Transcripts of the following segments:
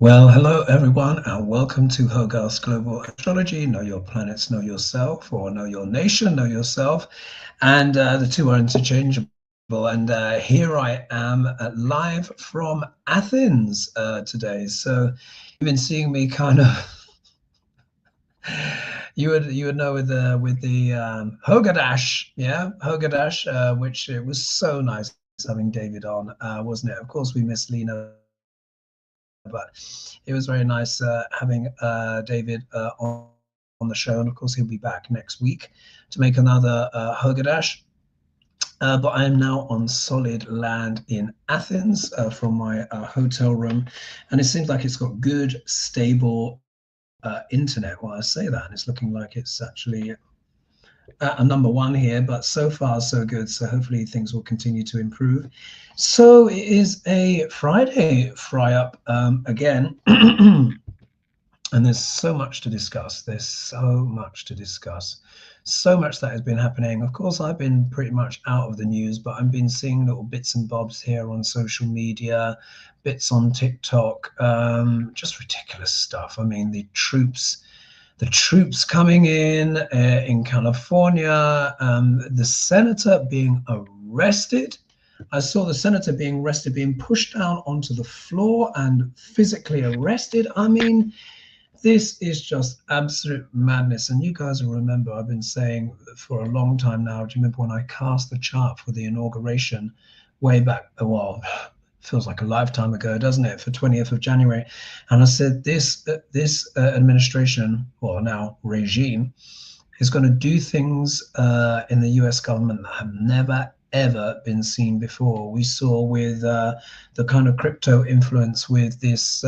Well, hello everyone, and welcome to Hogarth's Global Astrology. Know your planets, know yourself, or know your nation, know yourself. And the two are interchangeable. And here I am live from Athens today. So you've been seeing me kind of. You would know with the Hogadash, yeah, Hogadash, which it was so nice having David on, wasn't it? Of course, we miss Lena, but it was very nice having David on the show, and of course he'll be back next week to make another Hogadash. But I am now on solid land in Athens from my hotel room, and it seems like it's got good, stable internet. Well, I say that, and it's looking like it's actually a number one here, but so far so good. So hopefully things will continue to improve. So it is a Friday fry up again. And there's so much to discuss. There's so much to discuss. So much that has been happening. Of course, I've been pretty much out of the news, but I've been seeing little bits and bobs here on social media, bits on TikTok, just ridiculous stuff. I mean, the troops coming in California, the senator being arrested. I saw the senator being arrested, being pushed down onto the floor and physically arrested. I mean, this is just absolute madness. And you guys will remember, I've been saying for a long time now, do you remember when I cast the chart for the inauguration way back, well, feels like a lifetime ago, doesn't it, for 20th of January? And I said this administration, well, now regime, is going to do things in the US government that have never ever been seen before. We saw with the kind of crypto influence with this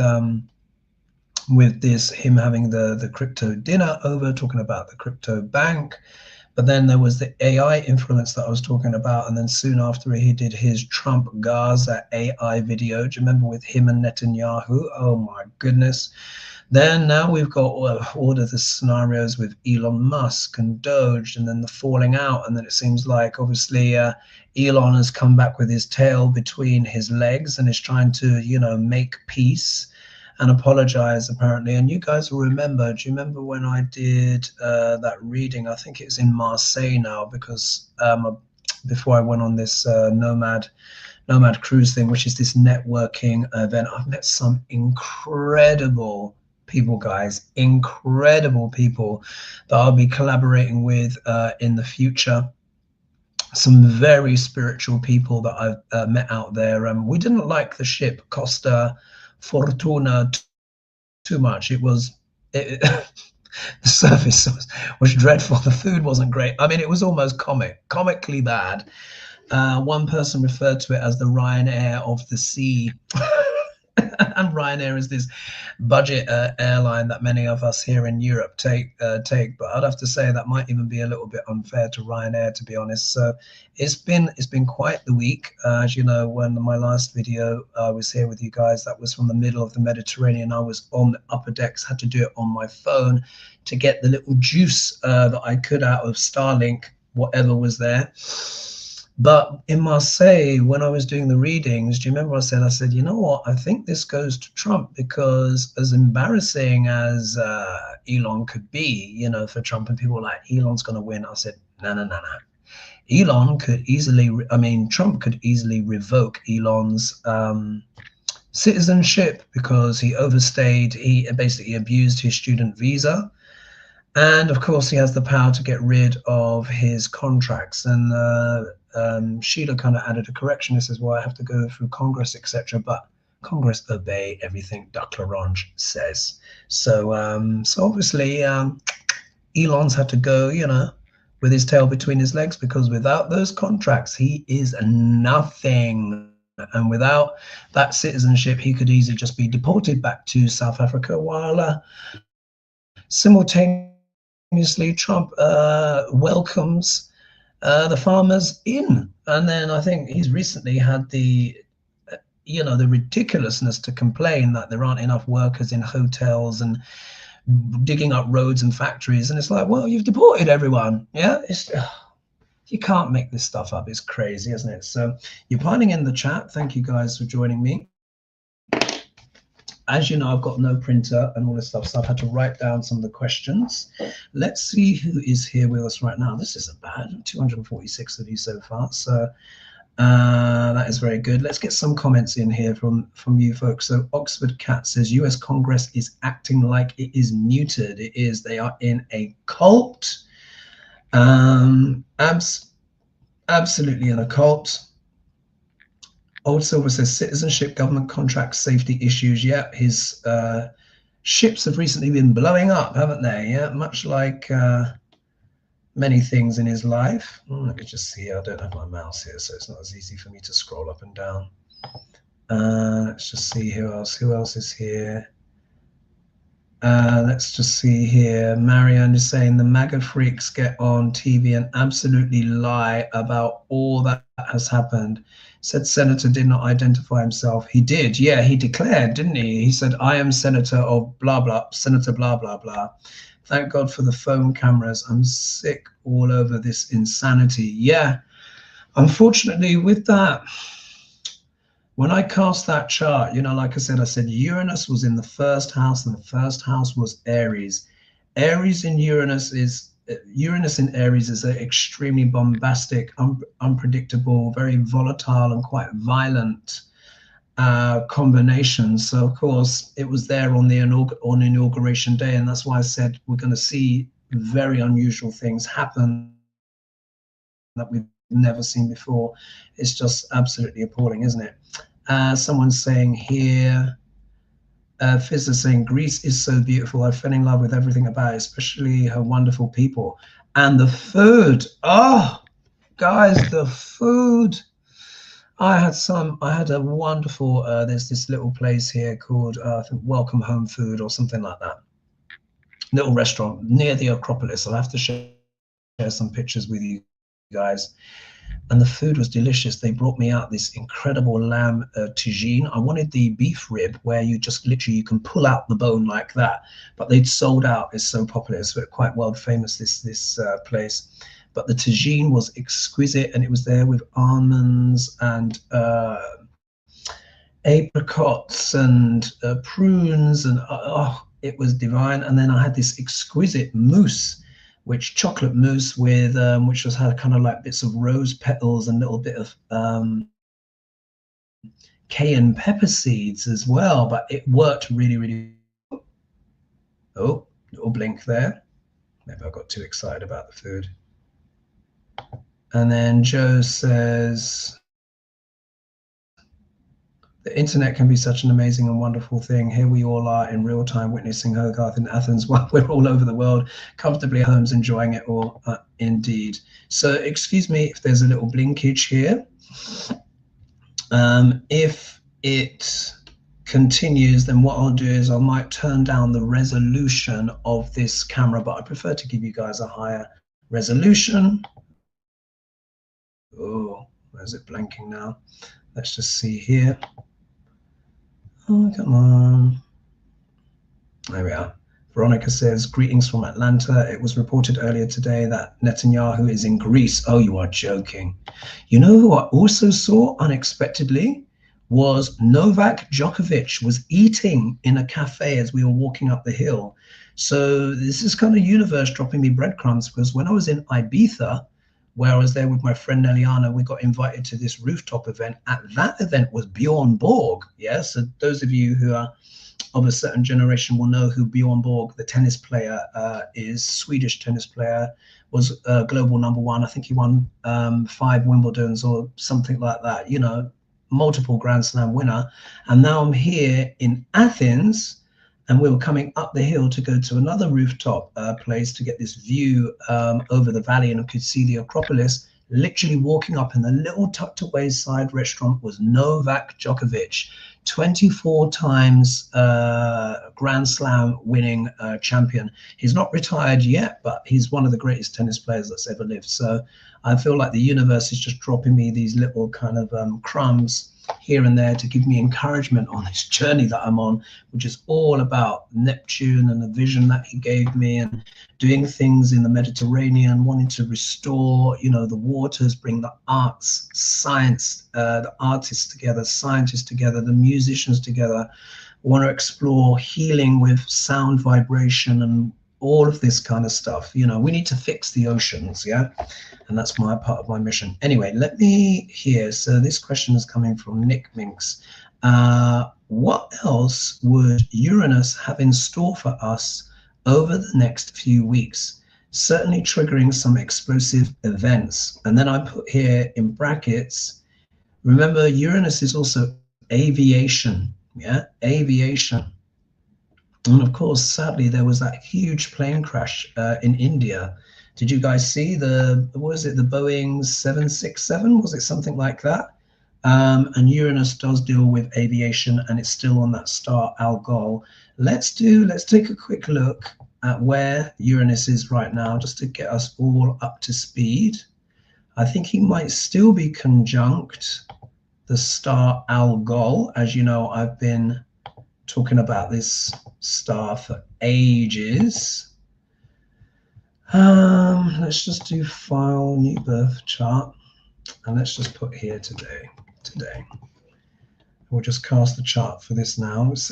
him having the crypto dinner over, talking about the crypto bank. But then there was the AI influence that I was talking about, and then soon after he did his Trump Gaza AI video. Do you remember with him and Netanyahu? Oh my goodness. Then now we've got all of the scenarios with Elon Musk and Doge, and then the falling out, and then it seems like obviously Elon has come back with his tail between his legs and is trying to, make peace and apologize apparently. And you guys will remember, do you remember when I did that reading? I think it's in Marseille now, because before I went on this nomad cruise thing, which is this networking event, I've met some incredible people, guys, incredible people that I'll be collaborating with in the future. Some very spiritual people that I've met out there. We didn't like the ship Costa Fortuna too much. The service was dreadful. The food wasn't great. I mean, it was almost comically bad. One person referred to it as the Ryanair of the sea. And Ryanair is this budget airline that many of us here in Europe take. But I'd have to say that might even be a little bit unfair to Ryanair, to be honest. So it's been quite the week. As you know, when my last video I was here with you guys, that was from the middle of the Mediterranean. I was on the upper decks, had to do it on my phone to get the little juice that I could out of Starlink, whatever was there. But in Marseille, when I was doing the readings, do you remember I said, you know what? I think this goes to Trump, because as embarrassing as Elon could be, for Trump, and people were like, Elon's going to win. I said, no. Elon could easily, Trump could easily revoke Elon's citizenship because he overstayed. He basically abused his student visa. And of course, he has the power to get rid of his contracts. And Sheila kind of added a correction. This is why I have to go through Congress, etc. But Congress obey everything Duck Larange says. So obviously, Elon's had to go, with his tail between his legs, because without those contracts, he is nothing. And without that citizenship, he could easily just be deported back to South Africa, while simultaneously Trump welcomes the farmers in. And then I think he's recently had the ridiculousness to complain that there aren't enough workers in hotels and digging up roads and factories. And it's like, well, you've deported everyone. Yeah, you can't make this stuff up. It's crazy, isn't it? So you're piling in the chat. Thank you guys for joining me. as you know, I've got no printer and all this stuff, so I've had to write down some of the questions. Let's see who is here with us right now. This isn't bad, 246 of you so far, so that is very good. Let's get some comments in here from you folks. So Oxford Cat says US Congress is acting like it is muted. It is. They are in a cult. Absolutely in a cult. Old Silver says citizenship, government contracts, safety issues. Yeah, his ships have recently been blowing up, haven't they? Yeah, much like many things in his life. Let me just see. I don't have my mouse here, so it's not as easy for me to scroll up and down. Let's just see who else. Who else is here? Let's just see here. Marianne is saying the MAGA freaks get on TV and absolutely lie about all that has happened. Said Senator did not identify himself. He did. Yeah, he declared, didn't he? He said, I am Senator of blah, blah, Senator blah, blah, blah. Thank God for the phone cameras. I'm sick all over this insanity. Yeah, unfortunately with that, when I cast that chart, you know, like I said Uranus was in the first house, and the first house was Aries. Aries in Uranus is an extremely bombastic, unpredictable, very volatile and quite violent combination. So of course it was there on the inauguration day, and that's why I said we're going to see very unusual things happen that we've never seen before. It's just absolutely appalling, isn't it? Someone's saying here, Fizz is saying Greece is so beautiful. I fell in love with everything about it, especially her wonderful people and the food. Oh, guys, the food. I had a wonderful, there's this little place here called I think Welcome Home Food or something like that. Little restaurant near the Acropolis. I'll have to share some pictures with you guys. And the food was delicious. They brought me out this incredible lamb tagine. I wanted the beef rib where you just literally, you can pull out the bone like that, but they'd sold out. It's so popular. It's quite world famous, this place. But the tagine was exquisite, and it was there with almonds and apricots and prunes, and oh, it was divine. And then I had this exquisite mousse, which chocolate mousse with which had kind of like bits of rose petals and a little bit of cayenne pepper seeds as well. But it worked really, really. Oh, little blink there. Maybe I got too excited about the food. And then Joe says, the internet can be such an amazing and wonderful thing. Here we all are in real time witnessing Hogarth in Athens while we're all over the world, comfortably at homes, enjoying it all. Indeed. So excuse me if there's a little blinkage here. If it continues, then what I'll do is I might turn down the resolution of this camera, but I prefer to give you guys a higher resolution. Oh, where's it blanking now? Let's just see here. Oh, come on. There we are. Veronica says, greetings from Atlanta. It was reported earlier today that Netanyahu is in Greece. Oh, you are joking. You know who I also saw unexpectedly was Novak Djokovic was eating in a cafe as we were walking up the hill. So this is kind of universe dropping me breadcrumbs, because when I was in Ibiza, where I was there with my friend Eliana, we got invited to this rooftop event. At that event was Bjorn Borg. Yeah, so those of you who are of a certain generation will know who Bjorn Borg, the tennis player, is. Swedish tennis player, was global #1. I think he won 5 Wimbledons or something like that. You know, multiple Grand Slam winner. And now I'm here in Athens, and we were coming up the hill to go to another rooftop place to get this view over the valley, and I could see the Acropolis. Literally walking up in the little tucked away side restaurant was Novak Djokovic, 24 times Grand Slam winning champion. He's not retired yet, but he's one of the greatest tennis players that's ever lived. So I feel like the universe is just dropping me these little kind of crumbs here and there to give me encouragement on this journey that I'm on, which is all about Neptune and the vision that he gave me, and doing things in the Mediterranean, wanting to restore, you know, the waters, bring the arts, science, the artists together, scientists together, the musicians together, want to explore healing with sound vibration and all of this kind of stuff. You know, we need to fix the oceans, yeah? And that's my part of my mission. Anyway, let me hear. So this question is coming from Nick Minks. What else would Uranus have in store for us over the next few weeks? Certainly triggering some explosive events. And then I put here in brackets, remember Uranus is also aviation, yeah, aviation. And of course, sadly, there was that huge plane crash in India. Did you guys see the, what was it, the Boeing 767? Was it something like that? And Uranus does deal with aviation, and it's still on that star Algol. Let's take a quick look at where Uranus is right now, just to get us all up to speed. I think he might still be conjunct the star Algol. As you know, I've been talking about this star for ages. Let's just do file, new birth chart, and let's just put here today. We'll just cast the chart for this now. It's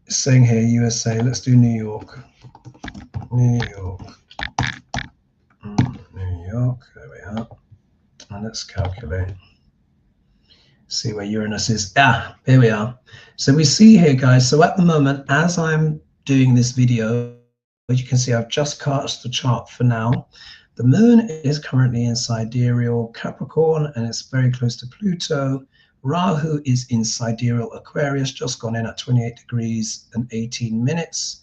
saying here USA. Let's do New York. New York. There we are. And let's calculate. See where Uranus is. Ah, here we are. So we see here, guys. So at the moment, as I'm doing this video, as you can see, I've just cast the chart for now. The moon is currently in sidereal Capricorn, and it's very close to Pluto. Rahu is in sidereal Aquarius, just gone in at 28 degrees and 18 minutes.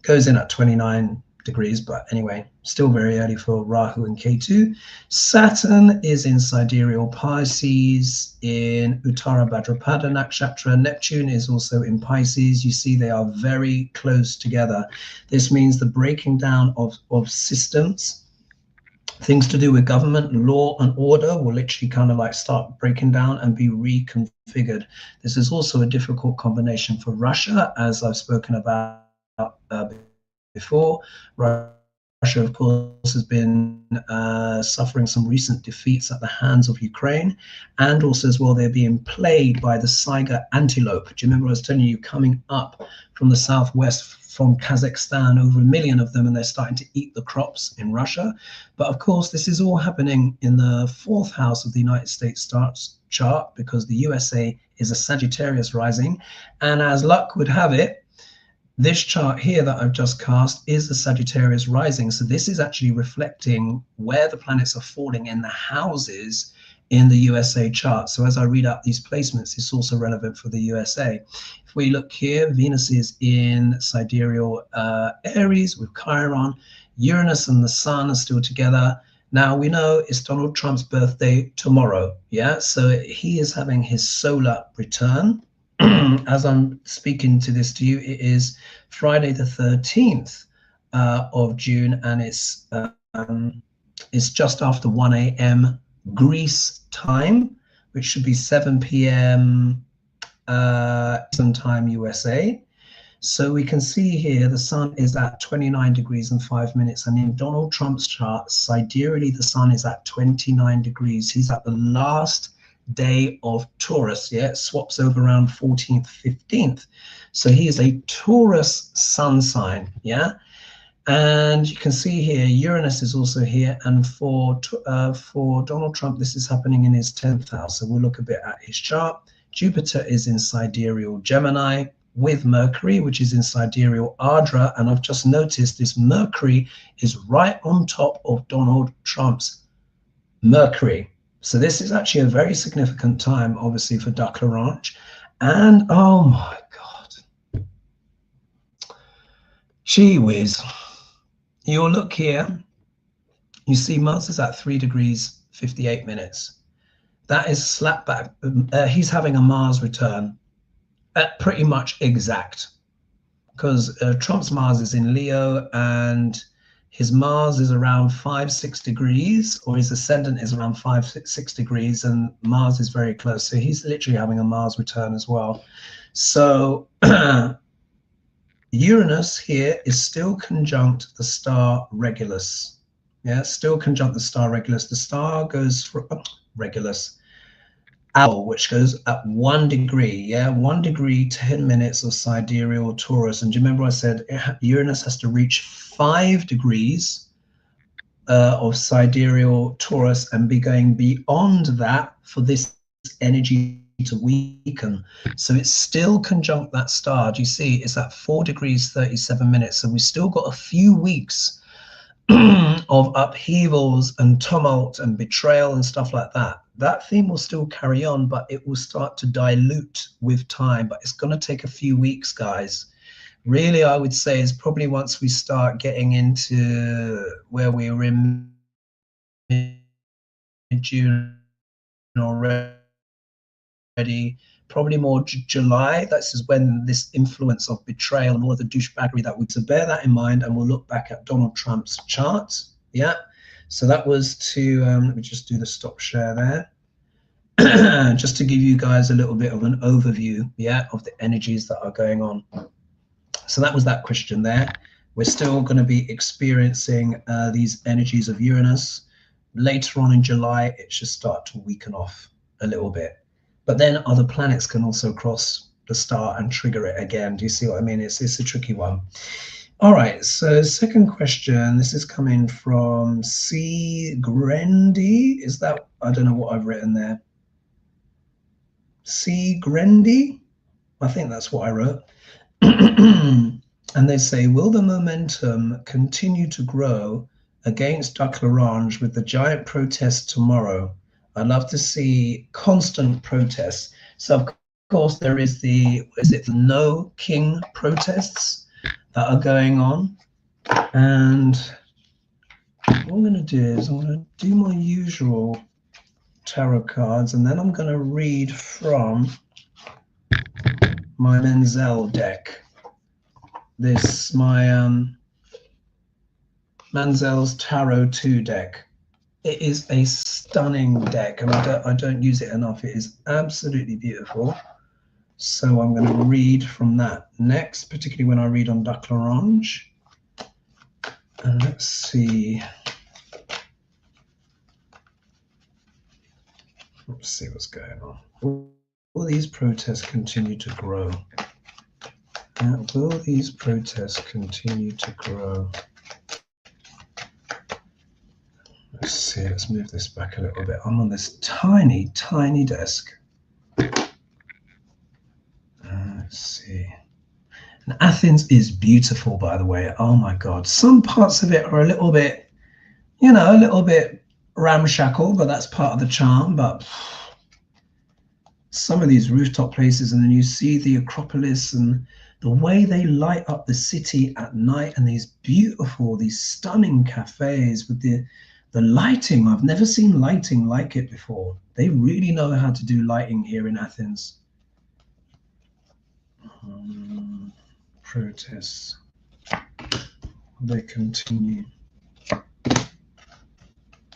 Goes in at 29 degrees, but anyway, still very early for Rahu and Ketu. Saturn is in sidereal Pisces in Uttara Bhadrapada Nakshatra. Neptune is also in Pisces. You see they are very close together. This means the breaking down of systems. Things to do with government, law and order will literally kind of like start breaking down and be reconfigured. This is also a difficult combination for Russia, as I've spoken about before. Russia, of course, has been suffering some recent defeats at the hands of Ukraine, and also as well, they're being plagued by the Saiga antelope. Do you remember I was telling you, coming up from the southwest from Kazakhstan, over 1 million of them, and they're starting to eat the crops in Russia. But of course, this is all happening in the 4th house of the United States chart, because the USA is a Sagittarius rising. And as luck would have it, this chart here that I've just cast is the Sagittarius rising. So this is actually reflecting where the planets are falling in the houses in the USA chart. So as I read out these placements, it's also relevant for the USA. If we look here, Venus is in sidereal Aries with Chiron. Uranus and the Sun are still together. Now we know it's Donald Trump's birthday tomorrow, yeah? So he is having his solar return. As I'm speaking to this to you, it is Friday the 13th of June, and it's just after 1 a.m. Greece time, which should be 7 p.m. Eastern time USA. So we can see here the sun is at 29 degrees and 5 minutes, and in Donald Trump's chart, sidereally the sun is at 29 degrees. He's at the last day of Taurus, yeah, it swaps over around 14th, 15th. So he is a Taurus sun sign, yeah. And you can see here Uranus is also here, and for Donald Trump this is happening in his 10th house. So we'll look a bit at his chart. Jupiter is in sidereal Gemini with Mercury, which is in sidereal Ardra, and I've just noticed this Mercury is right on top of Donald Trump's Mercury. So this is actually a very significant time, obviously, for Duck Larange. And oh my God, gee whiz. You'll look here, you see Mars is at 3 degrees 58 minutes. That is slap back. He's having a Mars return at pretty much exact, because Trump's Mars is in Leo and his Mars is around 5-6 degrees, or his ascendant is around 5-6 degrees, and Mars is very close. So he's literally having a Mars return as well. So Uranus here is still conjunct the star Regulus. Yeah, still conjunct the star Regulus. The star goes for Regulus. Algol, which goes at 1 degree, yeah, 1 degree, 10 minutes of sidereal Taurus. And do you remember I said Uranus has to reach 5 degrees of sidereal Taurus and be going beyond that for this energy to weaken. So it's still conjunct that star. Do you see? It's at 4 degrees, 37 minutes. So we've still got a few weeks of upheavals and tumult and betrayal and stuff like that. That theme will still carry on, but it will start to dilute with time. But it's going to take a few weeks, guys. Really, I would say is probably once we start getting into where we're in June already, probably more July. This is when this influence of betrayal and all of the douchebaggery that we, so bear that in mind, and we'll look back at Donald Trump's chart. Yeah, so that was to let me just do the stop share there. Just to give you guys a little bit of an overview, yeah, of the energies that are going on. So that was that question there. We're still going to be experiencing these energies of Uranus. Later on in July, it should start to weaken off a little bit. But then other planets can also cross the star and trigger it again. Do you see what I mean? It's a tricky one. All right, so second question. This is coming from C. Grendy. Is that, I don't know what I've written there. C. Grendy? I think that's what I wrote. And they say, will the momentum continue to grow against Duck L'Orange with the giant protest tomorrow? I'd love to see constant protests. So of course there is the No King protests that are going on. And what I'm going to do is I'm going to do my usual tarot cards, and then I'm going to read from my Menzel deck. This, my Menzel's Tarot 2 deck. It is a stunning deck, and I don't use it enough. It is absolutely beautiful. So I'm going to read from that next, particularly when I read on Duck L'Orange. And let's see. Let's see what's going on. Will these protests continue to grow? Will these protests continue to grow? Let's see, let's move this back a little bit. I'm on this tiny, tiny desk. Let's see. And Athens is beautiful, by the way. Oh my God. Some parts of it are a little bit, you know, a little bit ramshackle, but that's part of the charm. But some of these rooftop places, and then you see the Acropolis and the way they light up the city at night, and these beautiful, these stunning cafes with the lighting. I've never seen lighting like it before. They really know how to do lighting here in Athens. Protests. They continue.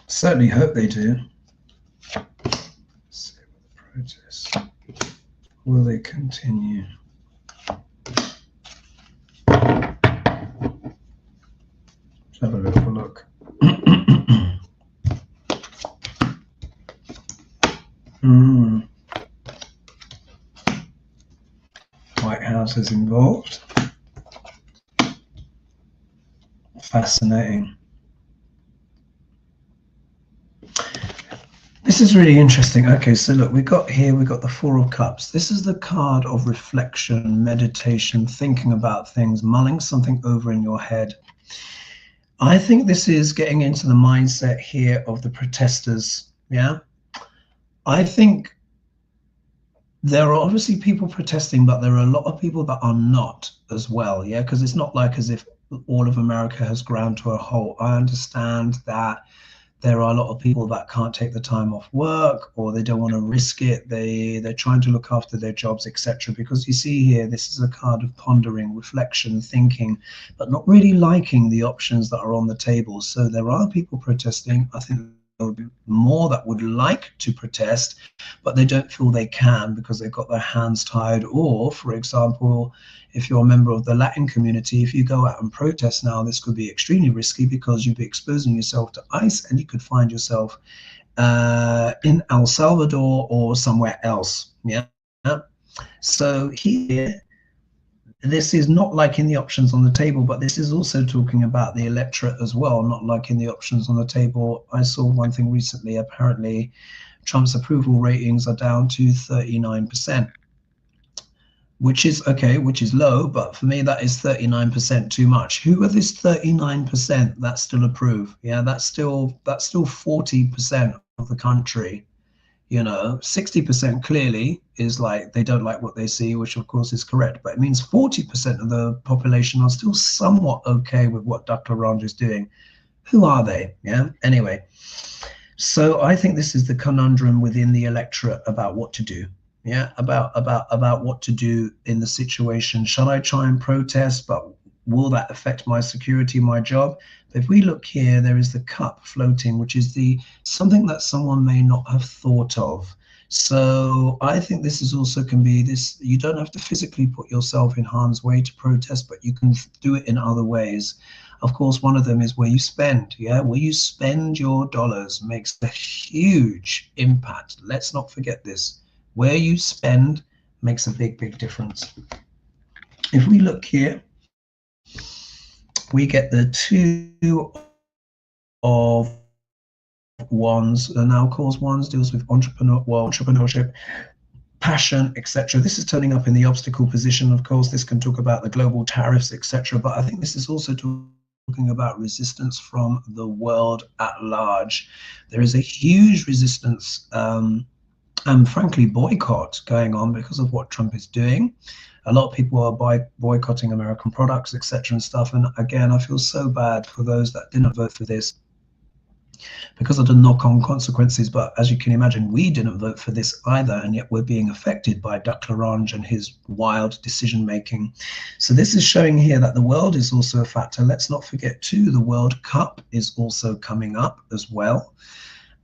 Certainly hope they do. Let's see what the protests. Will they continue? Let's have a little look. White House is involved. Fascinating. This is really interesting. Okay, so look, we got the Four of Cups. This is the card of reflection, meditation, thinking about things, mulling something over in your head. I think this is getting into the mindset here of the protesters. Yeah. I think there are obviously people protesting, but there are a lot of people that are not as well. Yeah, because it's not like as if all of America has ground to a halt. I understand that there are a lot of people that can't take the time off work, or they don't want to risk it. They're trying to look after their jobs, etc. Because you see here, this is a card of pondering, reflection, thinking, but not really liking the options that are on the table. So there are people protesting. I think there would be more that would like to protest, but they don't feel they can because they've got their hands tied. Or, for example, if you're a member of the Latin community, if you go out and protest now, this could be extremely risky because you'd be exposing yourself to ICE, and you could find yourself in El Salvador or somewhere else. Yeah. So here, this is not like in the options on the table, but this is also talking about the electorate as well, not like in the options on the table. I saw one thing recently, apparently Trump's approval ratings are down to 39%, which is okay, which is low, but for me that is 39% too much. Who are this 39% that still approve? Yeah, that's still 40% of the country. 60% clearly is like they don't like what they see, which of course is correct, but it means 40% of the population are still somewhat okay with what Dr. Ranj is doing. Who are they? Yeah, anyway, so I think this is the conundrum within the electorate about what to do. Yeah, about what to do in the situation. Shall I try and protest, but will that affect my security, my job? If we look here, there is the cup floating, which is the something that someone may not have thought of. So I think this is also can be this, you don't have to physically put yourself in harm's way to protest, but you can do it in other ways. Of course, one of them is where you spend. Yeah, where you spend your dollars makes a huge impact. Let's not forget this. Where you spend makes a big, big difference. If we look here, we get the Two of Wands. Now, of course, Wands deals with entrepreneurship, passion, etc. This is turning up in the obstacle position. Of course, this can talk about the global tariffs, etc. But I think this is also talking about resistance from the world at large. There is a huge resistance and frankly boycott going on because of what Trump is doing. A lot of people are boycotting American products, etc. and stuff. And again, I feel so bad for those that didn't vote for this because of the knock-on consequences. But as you can imagine, we didn't vote for this either, and yet we're being affected by Dr. Ranj and his wild decision-making. So this is showing here that the world is also a factor. Let's not forget too, the World Cup is also coming up as well.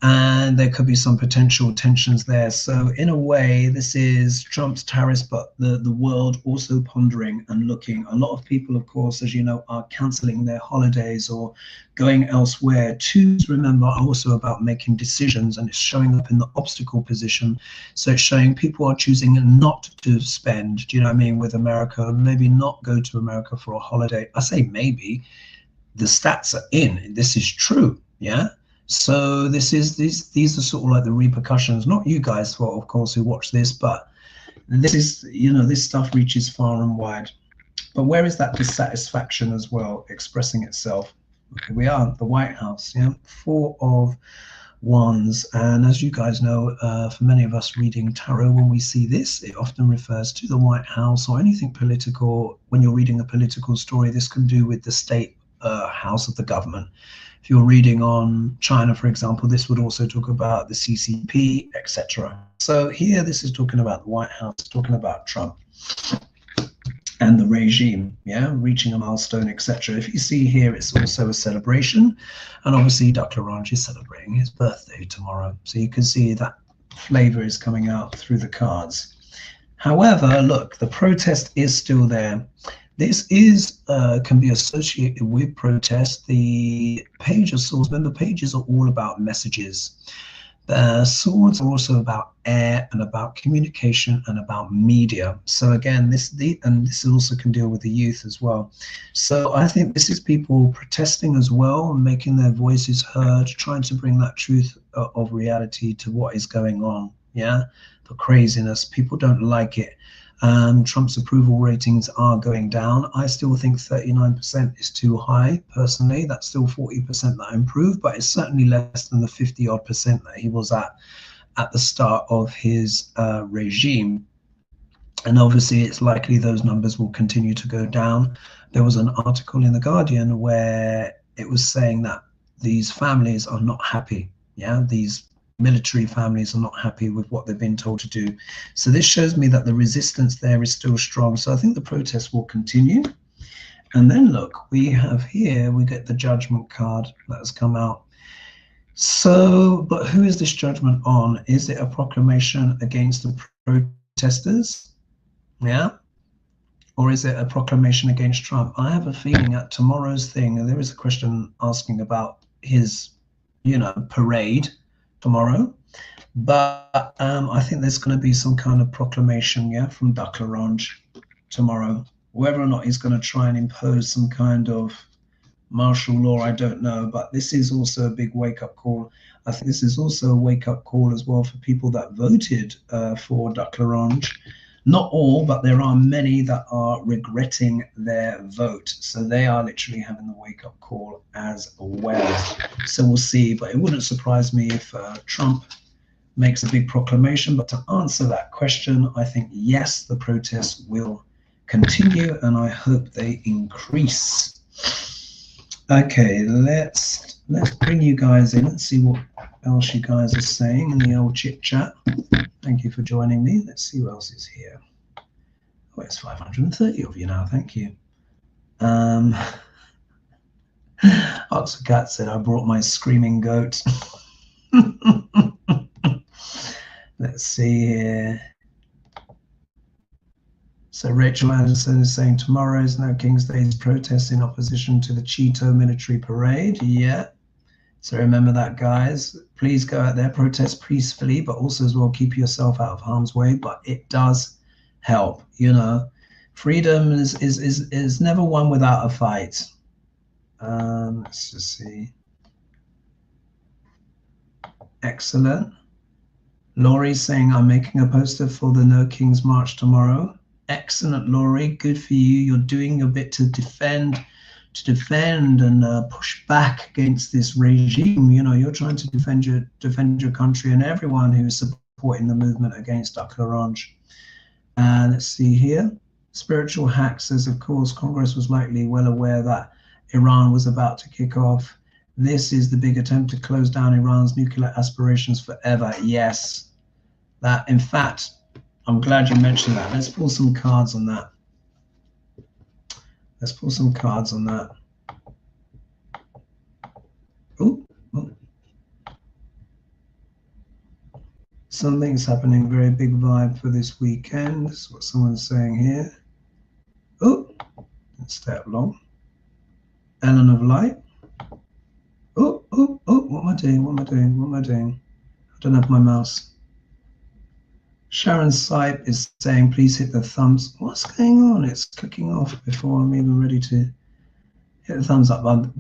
And there could be some potential tensions there. So in a way, this is Trump's tariffs, but the world also pondering and looking. A lot of people, of course, as you know, are canceling their holidays or going elsewhere. To remember also about making decisions, and it's showing up in the obstacle position. So it's showing people are choosing not to spend, do you know what I mean, with America, maybe not go to America for a holiday. I say maybe, the stats are in, this is true, yeah? So these are sort of like the repercussions, not you guys, well, of course, who watch this, but this is, this stuff reaches far and wide. But where is that dissatisfaction as well expressing itself? Here we are, the White House, yeah, Four of Wands. And as you guys know, for many of us reading tarot, when we see this, it often refers to the White House or anything political. When you're reading a political story, this can do with the state house of the government. If you're reading on China, for example, this would also talk about the CCP, etc. So here, this is talking about the White House, talking about Trump and the regime, yeah, reaching a milestone, etc. If you see here, it's also a celebration, and obviously Dr. Ranj is celebrating his birthday tomorrow. So you can see that flavor is coming out through the cards. However, look, the protest is still there. This is can be associated with protest. The Page of Swords, remember, pages are all about messages. The swords are also about air and about communication and about media. So again, this also can deal with the youth as well. So I think this is people protesting as well, making their voices heard, trying to bring that truth of reality to what is going on. Yeah, the craziness, people don't like it. Trump's approval ratings are going down. I still think 39% is too high, personally. That's still 40% that improved, but it's certainly less than the 50-odd% that he was at the start of his regime. And obviously, it's likely those numbers will continue to go down. There was an article in The Guardian where it was saying that these families are not happy. Yeah, these military families are not happy with what they've been told to do. So this shows me that the resistance there is still strong. So I think the protests will continue. And then look, we have here, we get the judgment card that has come out. So, but who is this judgment on? Is it a proclamation against the protesters? Yeah. Or is it a proclamation against Trump? I have a feeling at tomorrow's thing, and there is a question asking about his, parade. tomorrow. But I think there's going to be some kind of proclamation, yeah, from Orange tomorrow. Whether or not he's going to try and impose some kind of martial law, I don't know. But this is also a big wake-up call. I think this is also a wake-up call as well for people that voted for Orange. Not all, but there are many that are regretting their vote. So they are literally having the wake-up call as well. So we'll see. But it wouldn't surprise me if Trump makes a big proclamation. But to answer that question, I think yes, the protests will continue, and I hope they increase. Okay, let's bring you guys in. Let's see what else you guys are saying in the old chit chat. Thank you for joining me. Let's see who else is here. Oh, it's 530 of you now. Thank you. Oxford Cat said, I brought my screaming goat. Let's see here. So Rachel Anderson is saying tomorrow is now King's Day's protest in opposition to the Cheeto military parade. Yeah. So remember that, guys. Please go out there, protest peacefully, but also as well keep yourself out of harm's way. But it does help, you know. Freedom is never won without a fight. Let's just see. Excellent. Laurie's saying I'm making a poster for the No King's March tomorrow. Excellent, Laurie. Good for you. You're doing your bit to defend and push back against this regime. You know, you're trying to defend your country and everyone who is supporting the movement against Orange. And let's see here. SpiritualHack says, of course, Congress was likely well aware that Iran was about to kick off. This is the big attempt to close down Iran's nuclear aspirations forever. Yes, that, in fact, I'm glad you mentioned that. Let's pull some cards on that. Let's pull some cards on that. Oh. Something's happening, very big vibe for this weekend. That's what someone's saying here. Oh, let's stay up long. Ellen of Light. Oh, what am I doing? I don't have my mouse. Sharon Cy is saying, please hit the thumbs. What's going on? It's clicking off before I'm even ready to hit the thumbs up button.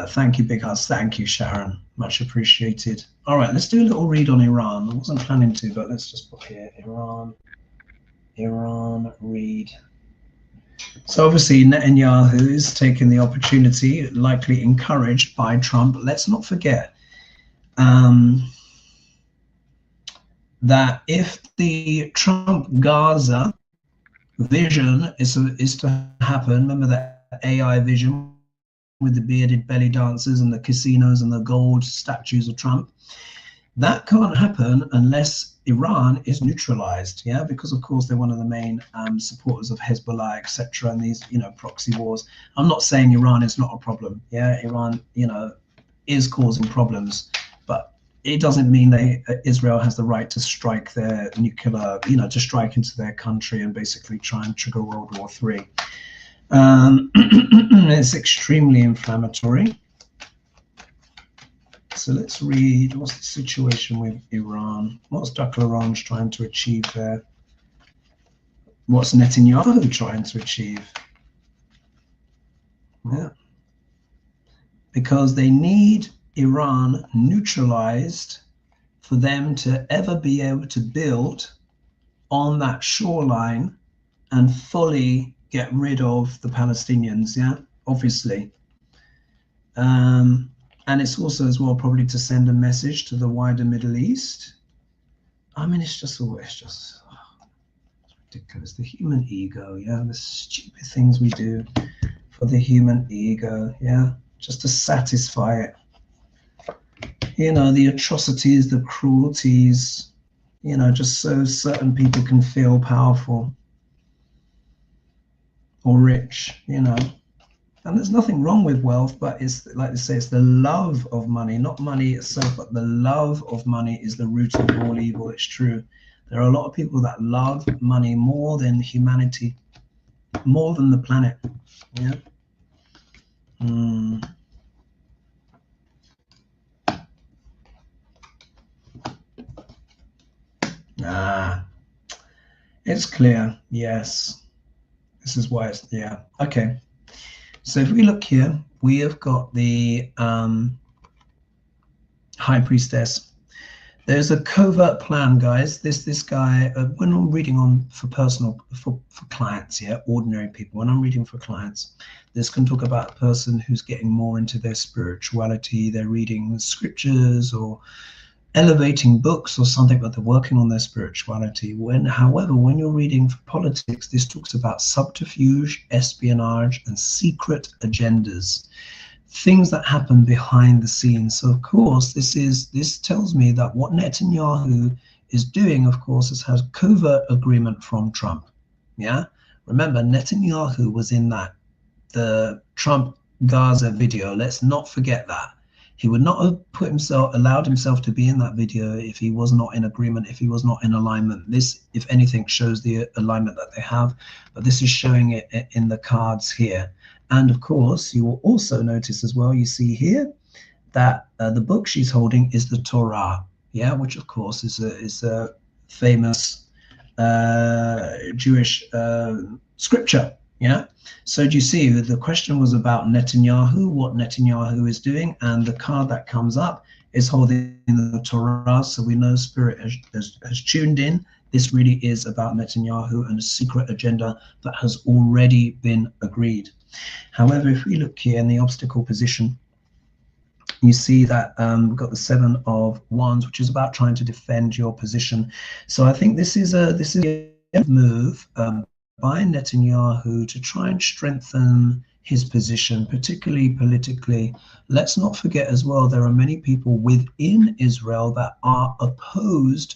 Thank you, Big House. Thank you, Sharon. Much appreciated. All right, let's do a little read on Iran. I wasn't planning to, but let's just put here, Iran read. So obviously Netanyahu is taking the opportunity, likely encouraged by Trump. Let's not forget that if the Trump-Gaza vision is to happen, remember that AI vision with the bearded belly dancers and the casinos and the gold statues of Trump, that can't happen unless Iran is neutralized, yeah, because of course they're one of the main supporters of Hezbollah, etc., and these, you know, proxy wars. I'm not saying Iran is not a problem, yeah, Iran, you know, is causing problems, but it doesn't mean that Israel has the right to strike their nuclear, you know, to strike into their country and basically try and trigger World War III. It's extremely inflammatory. So let's read, what's the situation with Iran? What's Orange trying to achieve there? What's Netanyahu trying to achieve? Yeah. Because they need Iran neutralized for them to ever be able to build on that shoreline and fully get rid of the Palestinians, yeah, obviously. And it's also as well probably to send a message to the wider Middle East. I mean, it's just it's ridiculous. The human ego, yeah, the stupid things we do for the human ego, yeah, just to satisfy it. You know, the atrocities, the cruelties, you know, just so certain people can feel powerful or rich, you know. And there's nothing wrong with wealth, but it's like they say, it's the love of money, not money itself, but the love of money is the root of all evil. It's true. There are a lot of people that love money more than humanity, more than the planet. Yeah. Ah, it's clear. Yes. This is why it's, yeah. Okay. So if we look here, we have got the High Priestess. There's a covert plan, guys. This guy, when I'm reading on for personal, for clients, yeah, ordinary people, when I'm reading for clients, this can talk about a person who's getting more into their spirituality, they're reading scriptures or elevating books or something, but they're working on their spirituality. However, when you're reading for politics, this talks about subterfuge, espionage, and secret agendas, things that happen behind the scenes. So of course, this tells me that what Netanyahu is doing, of course, is has covert agreement from Trump. Yeah, remember Netanyahu was in the Trump Gaza video. Let's not forget that. He would not have allowed himself to be in that video if he was not in agreement, if he was not in alignment. This, if anything, shows the alignment that they have, but this is showing it in the cards here. And of course, you will also notice as well, you see here that the book she's holding is the Torah, yeah, which of course is a famous Jewish scripture. Yeah. So do you see the question was about Netanyahu, what Netanyahu is doing, and the card that comes up is holding the Torah. So we know Spirit has tuned in. This really is about Netanyahu and a secret agenda that has already been agreed. However, if we look here in the obstacle position, you see that we've got the 7 of Wands, which is about trying to defend your position. So I think this is a move by Netanyahu to try and strengthen his position, particularly politically. Let's not forget as well, there are many people within Israel that are opposed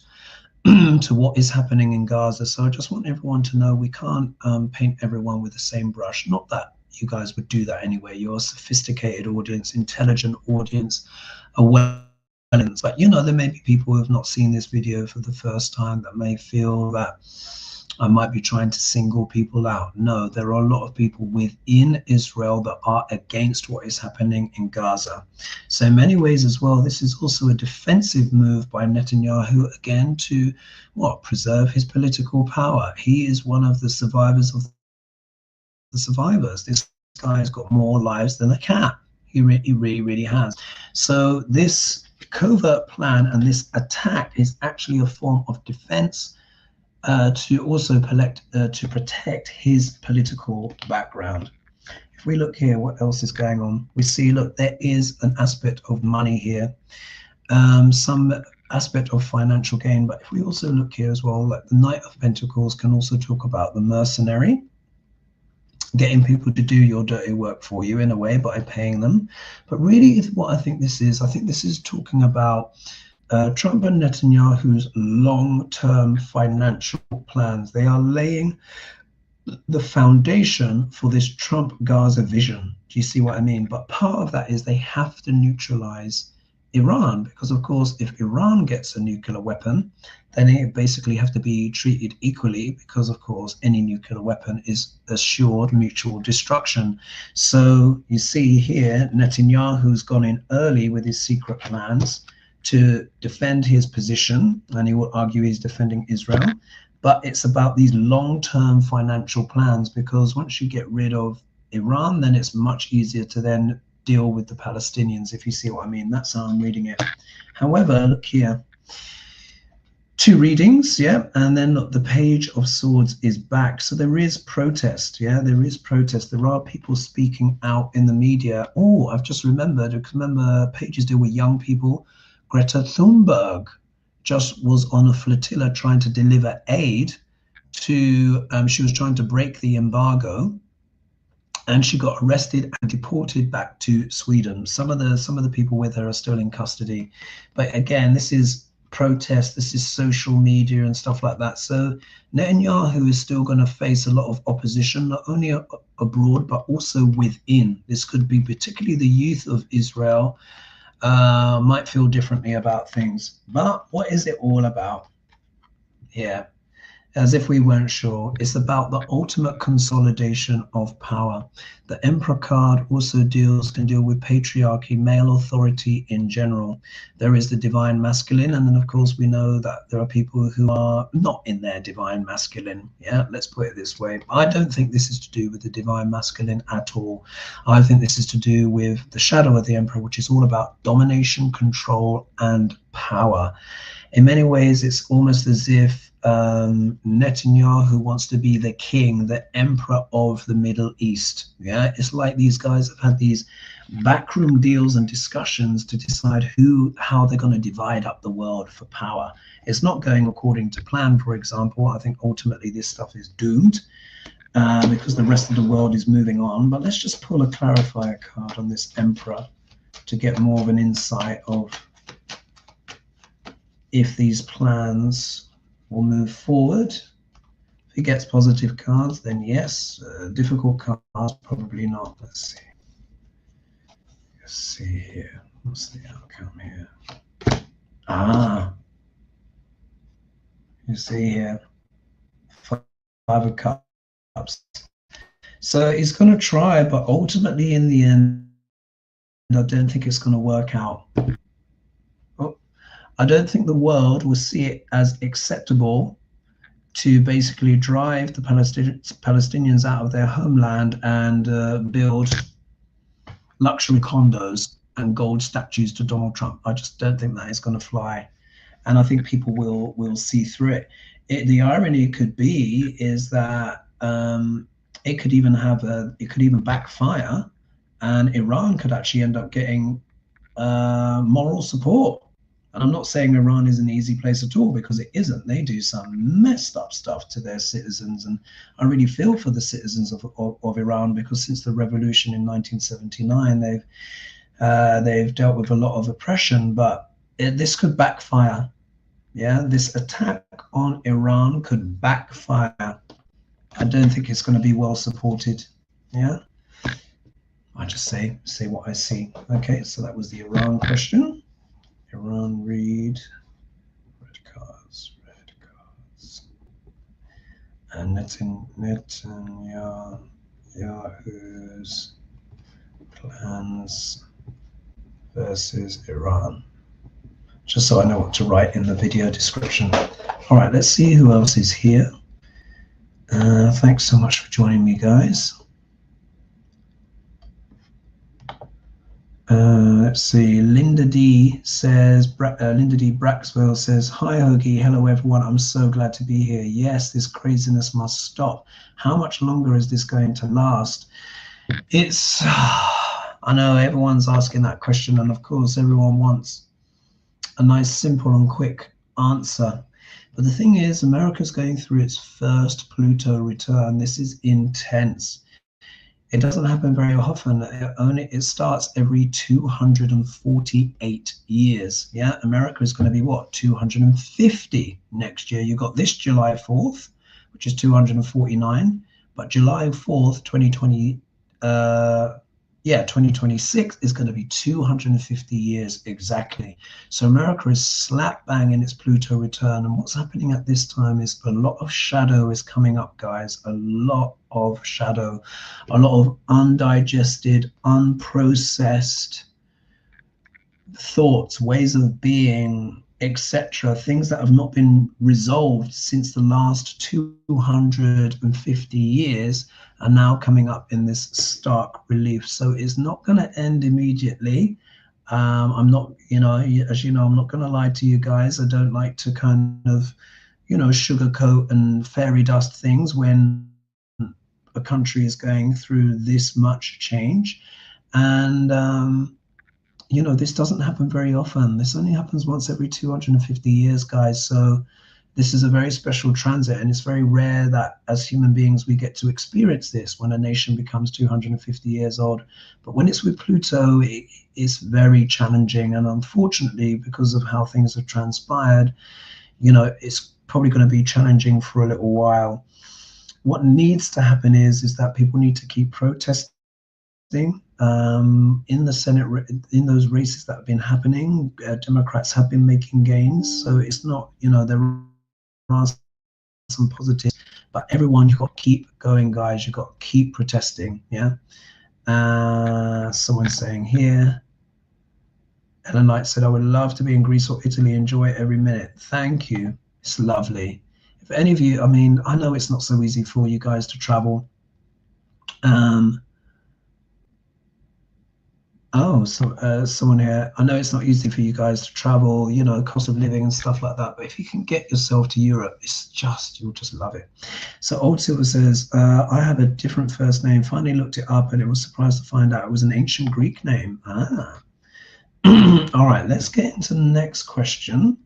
to what is happening in Gaza. So I just want everyone to know we can't paint everyone with the same brush. Not that you guys would do that anyway. You're a sophisticated audience, intelligent audience, aware. But you know, there may be people who have not seen this video for the first time that may feel that I might be trying to single people out. No, there are a lot of people within Israel that are against what is happening in Gaza. So in many ways as well, this is also a defensive move by Netanyahu, again, to preserve his political power. He is one of the survivors of the survivors. This guy's got more lives than a cat. He really has. So this covert plan and this attack is actually a form of defense to also to protect his political background. If we look here, what else is going on? We see, look, there is an aspect of money here, some aspect of financial gain. But if we also look here as well, like the Knight of Pentacles can also talk about the mercenary, getting people to do your dirty work for you in a way by paying them. But really, what I think this is talking about Trump and Netanyahu's long-term financial plans. They are laying the foundation for this Trump-Gaza vision. Do you see what I mean? But part of that is they have to neutralize Iran, because of course, if Iran gets a nuclear weapon, then it basically have to be treated equally, because of course, any nuclear weapon is assured mutual destruction. So you see here, Netanyahu's gone in early with his secret plans to defend his position, and he will argue he's defending Israel. But it's about these long-term financial plans, because once you get rid of Iran, then it's much easier to then deal with the Palestinians, if you see what I mean. That's how I'm reading it. However, look here, 2 readings, yeah, and then look, the Page of Swords is back. So there is protest, yeah, there is protest. There are people speaking out in the media. Oh, I've just remembered, because remember, pages deal with young people. Greta Thunberg just was on a flotilla trying to deliver aid to, she was trying to break the embargo, and she got arrested and deported back to Sweden. Some of the people with her are still in custody. But again, this is protest, this is social media and stuff like that. So Netanyahu is still going to face a lot of opposition, not only abroad, but also within. This could be particularly the youth of Israel might feel differently about things. But what is it all about? Yeah, As if we weren't sure. It's about the ultimate consolidation of power. The Emperor card also can deal with patriarchy, male authority in general. There is the divine masculine, and then of course we know that there are people who are not in their divine masculine. Yeah, let's put it this way. I don't think this is to do with the divine masculine at all. I think this is to do with the shadow of the Emperor, which is all about domination, control, and power. In many ways, it's almost as if Netanyahu wants to be the king, the emperor of the Middle East. Yeah, it's like these guys have had these backroom deals and discussions to decide how they're going to divide up the world for power. It's not going according to plan, for example. I think ultimately this stuff is doomed because the rest of the world is moving on. But let's just pull a clarifier card on this emperor to get more of an insight of if these plans will move forward. If he gets positive cards, then yes. Difficult cards, probably not. Let's see. Let's see here. What's the outcome here? Ah, you see here, 5 of Cups. So he's going to try, but ultimately in the end, I don't think it's going to work out. I don't think the world will see it as acceptable to basically drive the Palestinians out of their homeland and build luxury condos and gold statues to Donald Trump. I just don't think that is going to fly, and I think people will see through it. The irony could be is that it could even backfire, and Iran could actually end up getting moral support. And I'm not saying Iran is an easy place at all, because it isn't. They do some messed up stuff to their citizens. And I really feel for the citizens of Iran, because since the revolution in 1979, they've dealt with a lot of oppression. But this could backfire. Yeah, this attack on Iran could backfire. I don't think it's going to be well supported. Yeah, I just say what I see. Okay, so that was the Iran question. Iran read, red cards. And Netanyahu's plans versus Iran. Just so I know what to write in the video description. All right, let's see who else is here. Thanks so much for joining me, guys. Let's see. Linda D Braxwell says, "Hi Hoagie, hello everyone. I'm so glad to be here. Yes, this craziness must stop. How much longer is this going to last?" It's, I know everyone's asking that question, and of course everyone wants a nice, simple and quick answer. But the thing is, America's going through its first Pluto return. This is intense. It doesn't happen very often. It starts every 248 years. Yeah, America is going to be what, 250 next year. You got this July 4th, which is 249, but July 4th, 2026 is going to be 250 years exactly. So America is slap bang in its Pluto return, and what's happening at this time is a lot of shadow is coming up, guys. A lot of shadow, a lot of undigested, unprocessed thoughts, ways of being, etc. Things that have not been resolved since the last 250 years are now coming up in this stark relief. So it's not going to end immediately. I'm not, as you know, I'm not going to lie to you guys. I don't like to kind of, sugarcoat and fairy dust things when a country is going through this much change. And, this doesn't happen very often. This only happens once every 250 years, guys. So this is a very special transit, and it's very rare that as human beings we get to experience this when a nation becomes 250 years old. But when it's with Pluto, it's very challenging, and unfortunately, because of how things have transpired, it's probably going to be challenging for a little while. What needs to happen is that people need to keep protesting in the Senate, in those races that have been happening. Democrats have been making gains, so it's not, there are some positive, but everyone, you've got to keep going, guys. You've got to keep protesting. Yeah. Someone's saying here, Elanite said, I would love to be in Greece or Italy. Enjoy every minute. Thank you. It's lovely. If any of you, I mean, I know it's not so easy for you guys to travel. Someone here, I know it's not easy for you guys to travel, you know, cost of living and stuff like that, but if you can get yourself to Europe, it's just, you'll just love it. So Old Silver says, I have a different first name. Finally looked it up and it was surprised to find out it was an ancient Greek name. All right, let's get into the next question.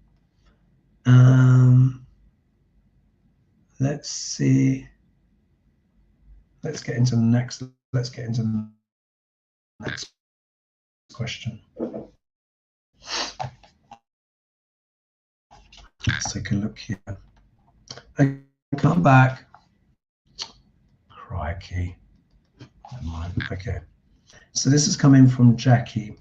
Let's see. Let's get into the next question. Let's take a look here. I come back. Crikey. Never mind. Okay. So this is coming from Jackie.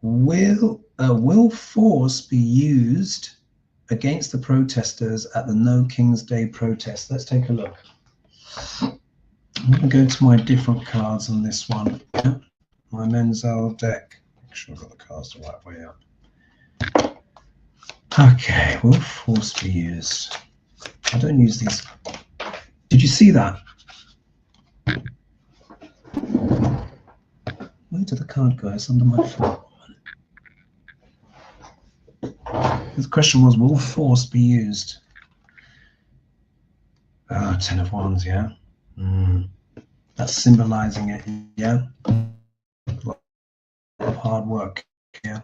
Will force be used against the protesters at the No King's Day protest? Let's take a look. I'm going to go to my different cards on this one. Yeah. My Menzel deck. Make sure I've got the cards the right way up. Okay, will force be used? I don't use these. Did you see that? Where did the card go? It's under my foot. The question was, will force be used? Ten of Wands, yeah. That's symbolizing it, yeah. A lot of hard work, yeah.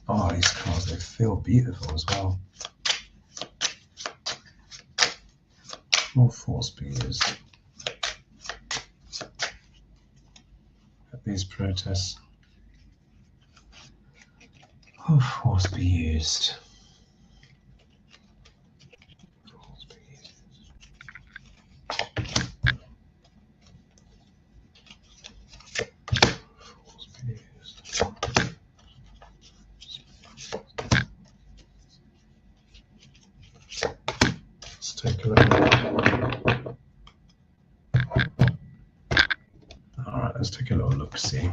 Oh, these cards, they feel beautiful as well. Will force be used at these protests? Will force be used? Take a look. All right, let's take a little look. See.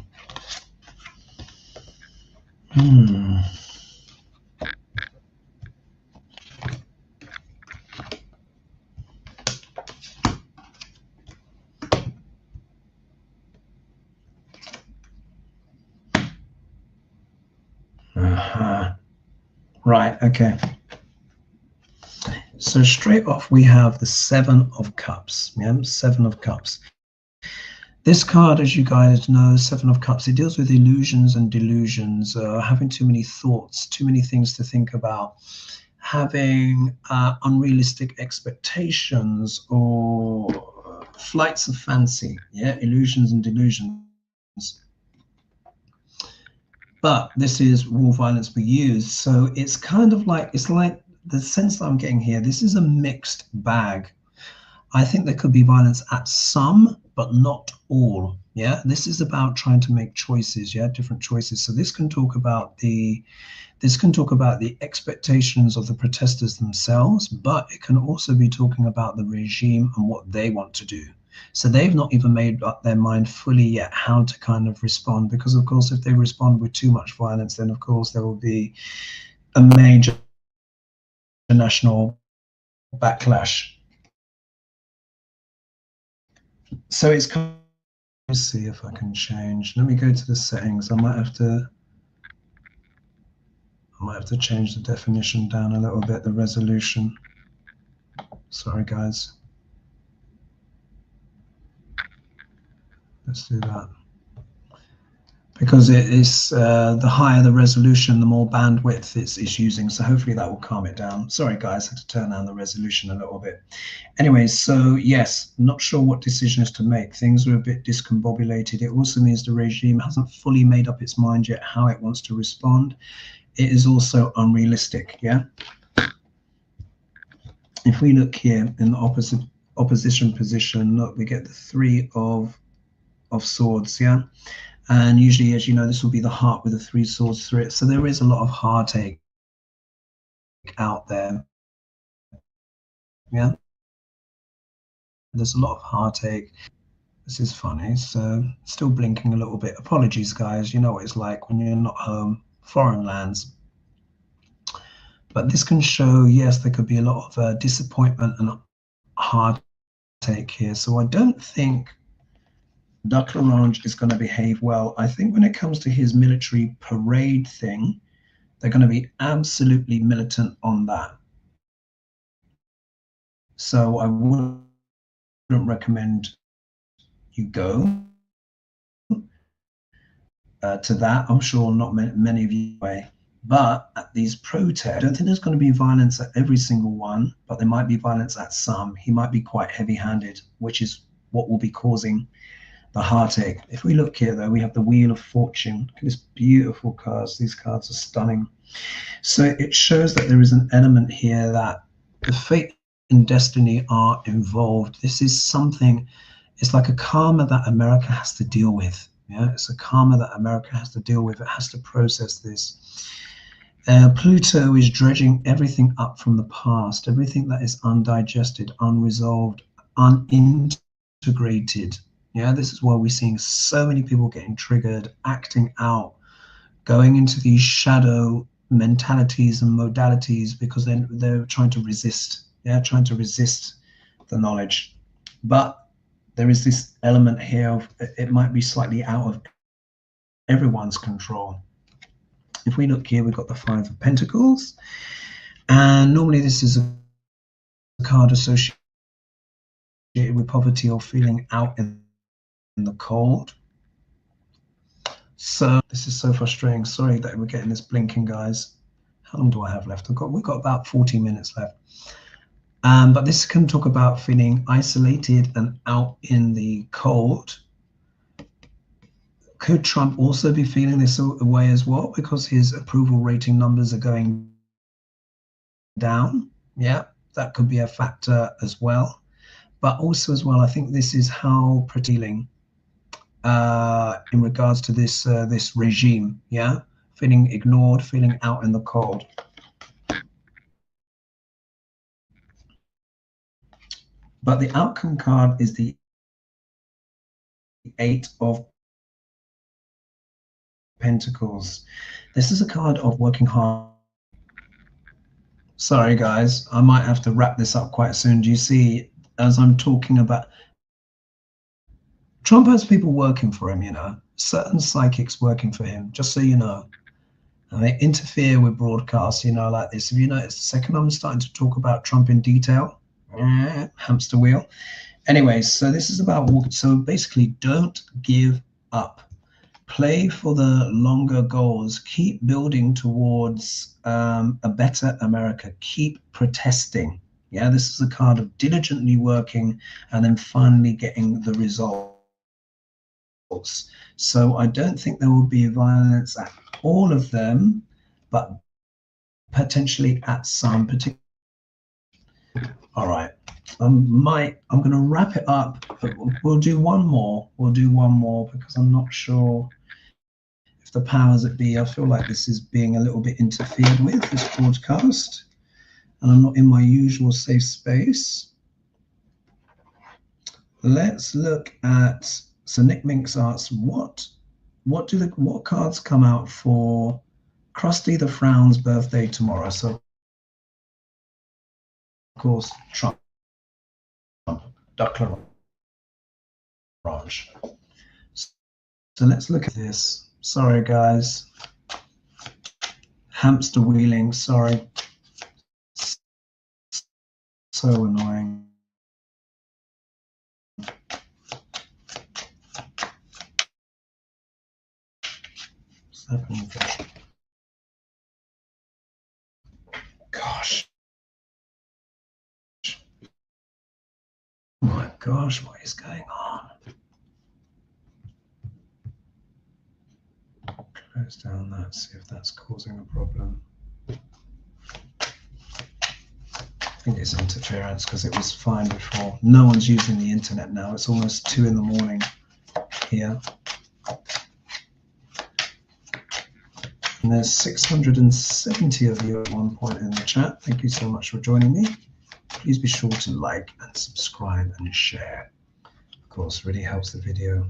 Right. Okay. So straight off, we have the Seven of Cups. Yeah, Seven of Cups. This card, as you guys know, Seven of Cups, it deals with illusions and delusions, having too many thoughts, too many things to think about, having unrealistic expectations or flights of fancy, yeah, illusions and delusions. But this is will violence be used? So it's kind of like, it's like, the sense that I'm getting here, this is a mixed bag. I think there could be violence at some, but not all. Yeah, this is about trying to make choices. Yeah, different choices. So this can talk about the expectations of the protesters themselves, but it can also be talking about the regime and what they want to do. So they've not even made up their mind fully yet how to kind of respond, because of course if they respond with too much violence, then of course there will be a major national backlash. So it's kind of, let's see if I can change. Let me go to the settings. I might have to change the definition down a little bit, the resolution. Sorry guys. Let's do that. Because it is the higher the resolution, the more bandwidth it's using. So hopefully that will calm it down. Sorry guys, I had to turn down the resolution a little bit. Anyways, so yes, not sure what decisions to make. Things are a bit discombobulated. It also means the regime hasn't fully made up its mind yet how it wants to respond. It is also unrealistic, yeah? If we look here in the opposition position, look, we get the Three of Swords, yeah? And usually, as you know, this will be the heart with the 3 swords through it. So there is a lot of heartache out there. Yeah, there's a lot of heartache. This is funny. So still blinking a little bit. Apologies, guys. You know what it's like when you're not home, foreign lands. But this can show, yes, there could be a lot of disappointment and heartache here. So I don't think Duck Orange is going to behave well. I think when it comes to his military parade thing, they're going to be absolutely militant on that. So I wouldn't recommend you go to that. I'm sure not many of you way. But at these protests, I don't think there's going to be violence at every single one, but there might be violence at some. He might be quite heavy-handed, which is what will be causing the heartache. If we look here, though, we have the Wheel of Fortune. Look at this beautiful cards. These cards are stunning. So it shows that there is an element here that the fate and destiny are involved. This is something, it's like a karma that America has to deal with. Yeah, it's a karma that America has to deal with. It has to process this. Pluto is dredging everything up from the past, everything that is undigested, unresolved, unintegrated. Yeah, this is why we're seeing so many people getting triggered, acting out, going into these shadow mentalities and modalities because they're trying to resist. Yeah, trying to resist the knowledge. But there is this element here of it might be slightly out of everyone's control. If we look here, we've got the 5 of Pentacles. And normally this is a card associated with poverty or feeling out in the cold. So this is so frustrating. Sorry that we're getting this blinking, guys. How long do I have left? We've got about 40 minutes left. But this can talk about feeling isolated and out in the cold. Could Trump also be feeling this way as well because his approval rating numbers are going down? Yeah, that could be a factor as well. But also as well, I think this is how feeling in regards to this this regime. Yeah, feeling ignored, feeling out in the cold. But the outcome card is the 8 of Pentacles. This is a card of working hard. Sorry, guys, I might have to wrap this up quite soon. Do you see, as I'm talking about, Trump has people working for him, you know, certain psychics working for him, just so you know. And they interfere with broadcasts, you know, like this. If you notice, the second I'm starting to talk about Trump in detail, hamster wheel. Anyways, so this is about, so basically don't give up. Play for the longer goals. Keep building towards a better America. Keep protesting. Yeah, this is a card of diligently working and then finally getting the results. So I don't think there will be violence at all of them, but potentially at some particular. All right. I'm going to wrap it up, but we'll do one more. We'll do one more because I'm not sure if the powers that be, I feel like this is being a little bit interfered with, this broadcast, and I'm not in my usual safe space. Let's look at, so Nick Minx asks, what cards come out for Krusty the Frown's birthday tomorrow? So of course, Trump, Duck Orange. So let's look at this. Sorry, guys. Hamster wheeling, sorry. So annoying. What's happening? Gosh. Oh my gosh, what is going on? Close down that, see if that's causing a problem. I think it's interference because it was fine before. No one's using the internet now. It's almost 2 in the morning here. And there's 670 of you at one point in the chat. Thank you so much for joining me. Please be sure to like and subscribe and share. Of course, really helps the video.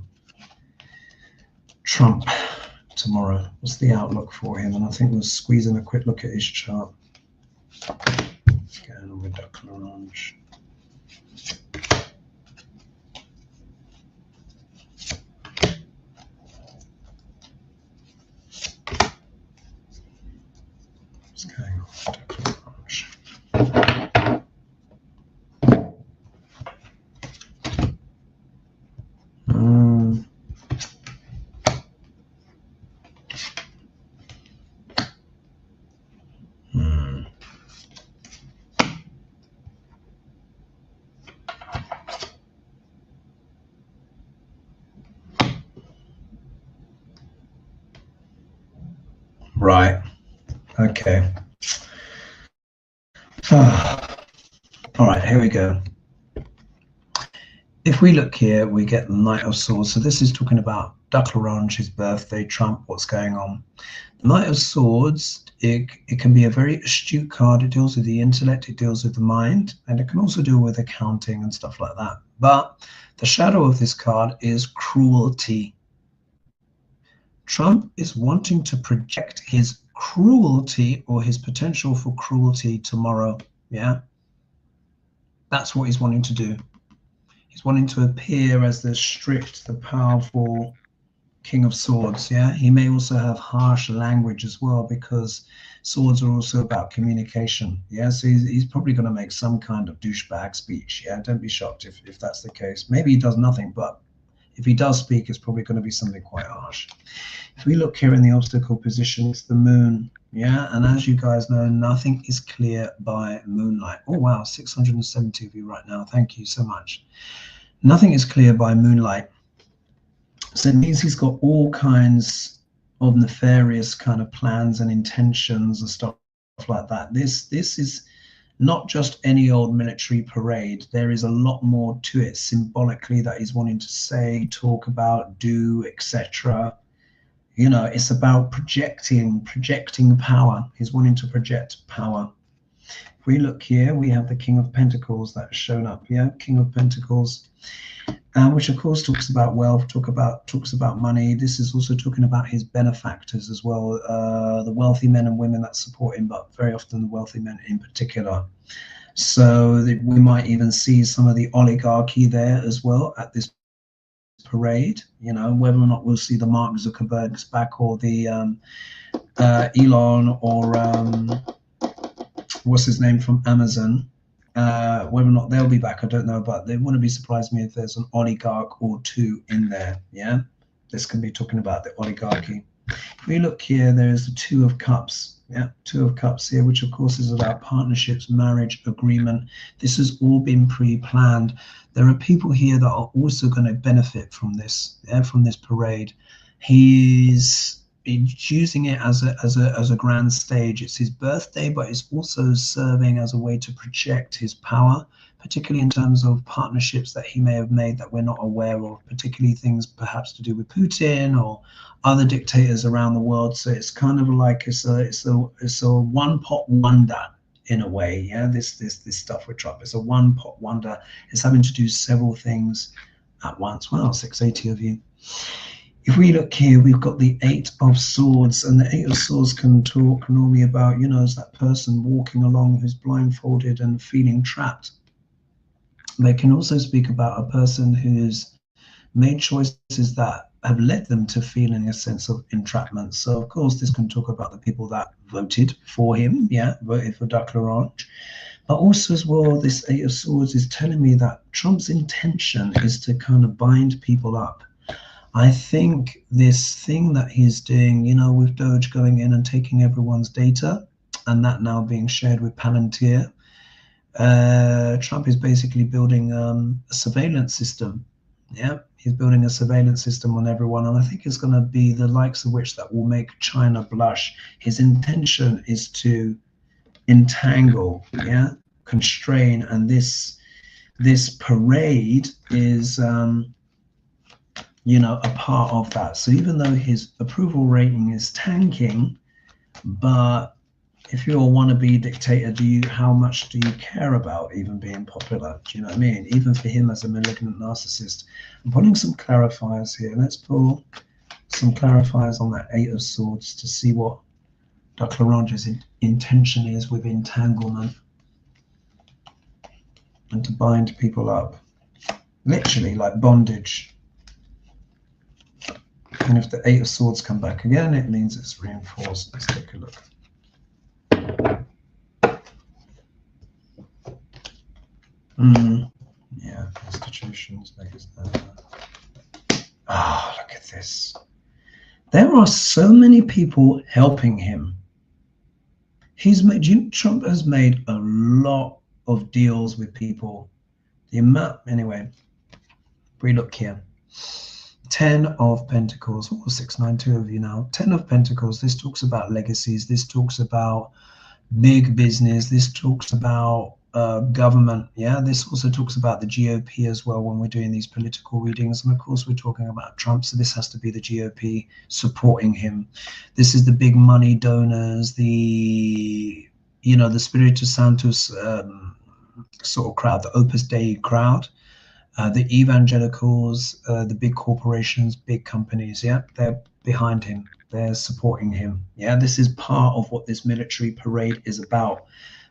Trump tomorrow. What's the outlook for him? And I think we'll squeeze in a quick look at his chart. What's going on with that Orange? What's going on with that Orange? Right. Okay. All right, here we go. If we look here, we get the Knight of Swords. So this is talking about Duck Orange, his birthday, Trump, what's going on. The Knight of Swords, it can be a very astute card. It deals with the intellect, it deals with the mind, and it can also deal with accounting and stuff like that. But the shadow of this card is cruelty. Trump is wanting to project his cruelty or his potential for cruelty tomorrow. Yeah, that's what he's wanting to do. He's wanting to appear as the strict, the powerful King of Swords. Yeah, he may also have harsh language as well, because swords are also about communication. Yeah, so he's probably going to make some kind of douchebag speech. Yeah, don't be shocked if that's the case. Maybe he does nothing, but if he does speak, it's probably going to be something quite harsh. If we look here in the obstacle position, it's the moon. Yeah, and as you guys know, nothing is clear by moonlight. Oh, wow, 670 of you right now. Thank you so much. Nothing is clear by moonlight. So it means he's got all kinds of nefarious kind of plans and intentions and stuff like that. This is not just any old military parade. There is a lot more to it symbolically that he's wanting to say, talk about, do, etc. You know, it's about projecting power. He's wanting to project power. If we look here, we have the King of Pentacles that's shown up. Yeah, King of Pentacles, which of course talks about wealth, talks about money. This is also talking about his benefactors as well, the wealthy men and women that support him, but very often the wealthy men in particular. So we might even see some of the oligarchy there as well at this parade. You know, whether or not we'll see the Mark Zuckerbergs back, or the Elon, or what's his name from Amazon. Whether or not they'll be back, I don't know, but they wouldn't be surprised me if there's an oligarch or two in there. Yeah, this can be talking about the oligarchy. If we look here, there is the Two of Cups. Yeah, Two of Cups here, which of course is about partnerships, marriage, agreement. This has all been pre-planned. There are people here that are also going to benefit from this, from this parade. He's using it as a grand stage. It's his birthday, but it's also serving as a way to project his power, particularly in terms of partnerships that he may have made that we're not aware of, particularly things perhaps to do with Putin or other dictators around the world. So it's kind of like it's a one pot wonder in a way. Yeah, this stuff with Trump, it's a one pot wonder. It's having to do several things at once. Wow, 680 of you. If we look here, we've got the Eight of Swords, and the Eight of Swords can talk normally about, you know, as that person walking along who's blindfolded and feeling trapped. They can also speak about a person who's made choices that have led them to feeling a sense of entrapment. So, of course, this can talk about the people that voted for him, yeah, voted for Duck Orange. But also as well, this Eight of Swords is telling me that Trump's intention is to kind of bind people up. I think this thing that he's doing, you know, with Doge going in and taking everyone's data, and that now being shared with Palantir, Trump is basically building a surveillance system. Yeah, he's building a surveillance system on everyone, and I think it's going to be the likes of which that will make China blush. His intention is to entangle, yeah, constrain, and this parade is you know, a part of that. So even though his approval rating is tanking, But if you're a wannabe dictator, how much do you care about even being popular? Do you know what I mean? Even for him as a malignant narcissist. I'm putting some clarifiers here. Let's pull some clarifiers on that Eight of Swords to see what Dr. Larange's intention is with entanglement and to bind people up. Literally like bondage. And if the Eight of Swords come back again, it means it's reinforced. Let's take a look. Yeah, institutions. Ah, look at this. There are so many people helping him. Trump has made a lot of deals with people. The amount, anyway, we look here. 10 of Pentacles, or 692 of you now. 10 of Pentacles, this talks about legacies. This talks about big business. This talks about government. Yeah, this also talks about the GOP as well when we're doing these political readings. And of course, we're talking about Trump. So this has to be the GOP supporting him. This is the big money donors, the Spiritu Santos sort of crowd, the Opus Dei crowd. The evangelicals, the big corporations, big companies, yeah, they're behind him. They're supporting him. Yeah, this is part of what this military parade is about.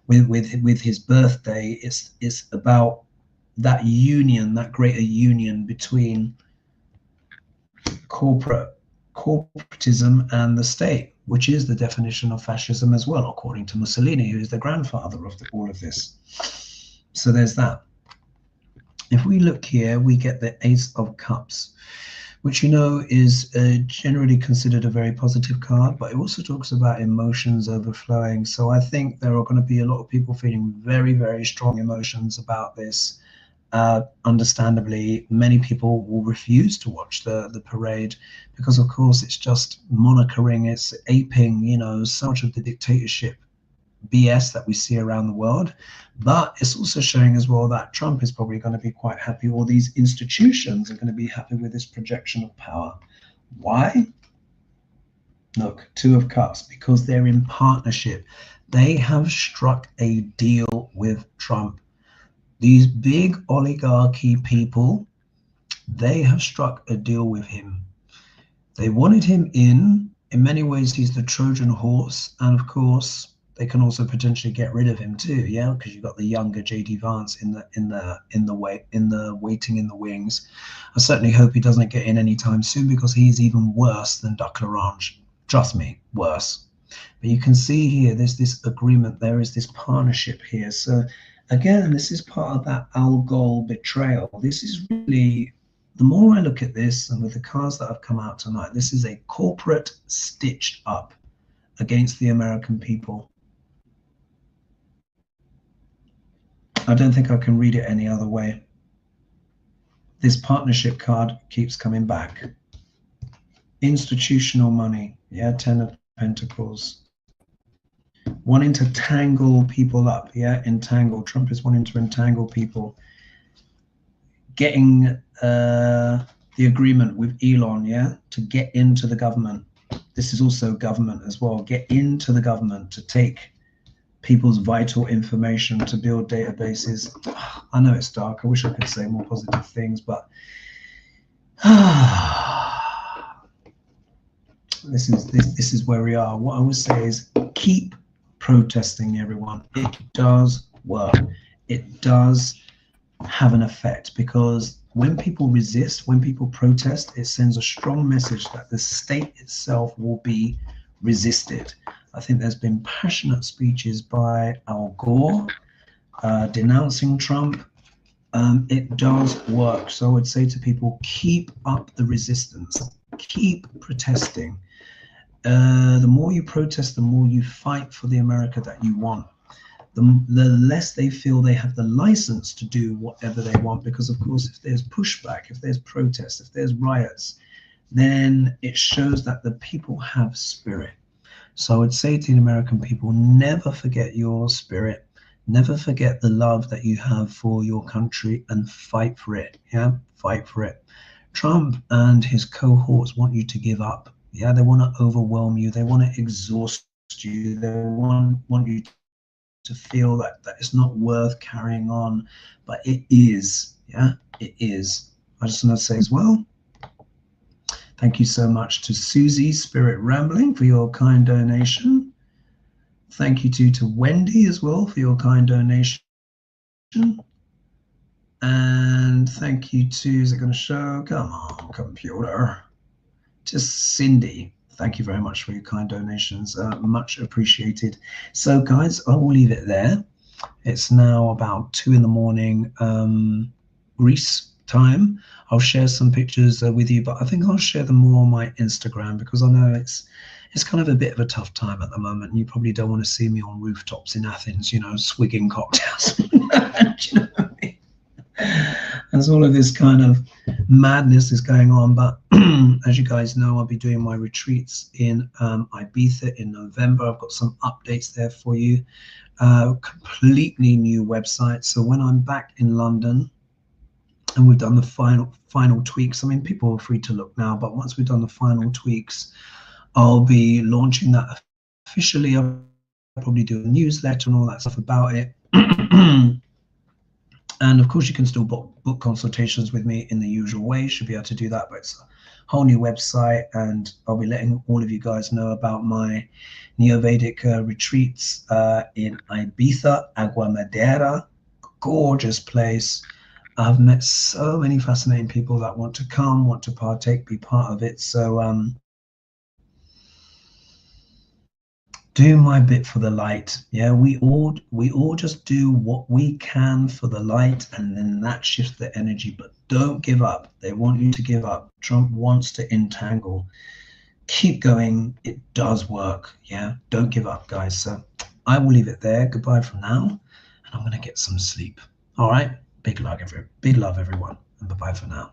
With his birthday, it's about that union, that greater union between corporatism and the state, which is the definition of fascism as well, according to Mussolini, who is the grandfather of all of this. So there's that. If we look here, we get the Ace of Cups, which is generally considered a very positive card, but it also talks about emotions overflowing. So I think there are going to be a lot of people feeling very, very strong emotions about this. Understandably, many people will refuse to watch the parade because, of course, it's just monitoring, it's aping, so much of the dictatorship BS that we see around the world. But it's also showing as well that Trump is probably going to be quite happy, or these institutions are going to be happy with this projection of power. Why? Look, Two of Cups, because they're in partnership. They have struck a deal with Trump. These big oligarchy people, they have struck a deal with him. They wanted him in. In many ways, he's the Trojan horse, and of course, they can also potentially get rid of him too, yeah, because you've got the younger J.D. Vance in the waiting in the wings. I certainly hope he doesn't get in anytime soon because he's even worse than Duc Larange. Trust me, worse. But you can see here, there's this agreement. There is this partnership here. So again, this is part of that Algol betrayal. This is really, the more I look at this, and with the cards that have come out tonight, this is a corporate stitched up against the American people. I don't think I can read it any other way. This partnership card keeps coming back. Institutional money, yeah, 10 of Pentacles. Wanting to tangle people up, yeah, entangle. Trump is wanting to entangle people. Getting the agreement with Elon, yeah, to get into the government. This is also government as well. Get into the government to take people's vital information, to build databases. I know it's dark. I wish I could say more positive things, but this is where we are. What I would say is keep protesting, everyone. It does work. It does have an effect, because when people resist, when people protest, it sends a strong message that the state itself will be resisted. I think there's been passionate speeches by Algol denouncing Trump. It does work. So I would say to people, keep up the resistance. Keep protesting. The more you protest, the more you fight for the America that you want. The less they feel they have the license to do whatever they want. Because, of course, if there's pushback, if there's protests, if there's riots, then it shows that the people have spirit. So I would say to the American people, never forget your spirit. Never forget the love that you have for your country, and fight for it. Yeah, fight for it. Trump and his cohorts want you to give up. Yeah, they want to overwhelm you. They want to exhaust you. They want you to feel that it's not worth carrying on, but it is. Yeah, it is. I just want to say as well, thank you so much to Susie Spirit Rambling for your kind donation. Thank you to Wendy as well for your kind donation. And thank you to, is it going to show? Come on, computer. To Cindy. Thank you very much for your kind donations. Much appreciated. So, guys, I will leave it there. It's now about 2 in the morning, Greece time. I'll share some pictures with you, but I think I'll share them more on my Instagram because I know it's kind of a bit of a tough time at the moment. And you probably don't want to see me on rooftops in Athens, you know, swigging cocktails. You know what I mean? As all of this kind of madness is going on. But as you guys know, I'll be doing my retreats in Ibiza in November. I've got some updates there for you. Completely new website. So when I'm back in London and we've done the final tweaks, I mean, people are free to look now, but once we've done the final tweaks, I'll be launching that officially. I'll probably do a newsletter and all that stuff about it. And of course, you can still book consultations with me in the usual way. You should be able to do that, but it's a whole new website, and I'll be letting all of you guys know about my Neo-Vedic retreats in Ibiza, Agua Madera, gorgeous place. I've met so many fascinating people that want to come, want to partake, be part of it. So do my bit for the light. Yeah, we all just do what we can for the light, and then that shifts the energy. But don't give up. They want you to give up. Trump wants to entangle. Keep going. It does work. Yeah, don't give up, guys. So I will leave it there. Goodbye for now, and I'm gonna get some sleep. All right. Big love, everyone, and bye bye for now.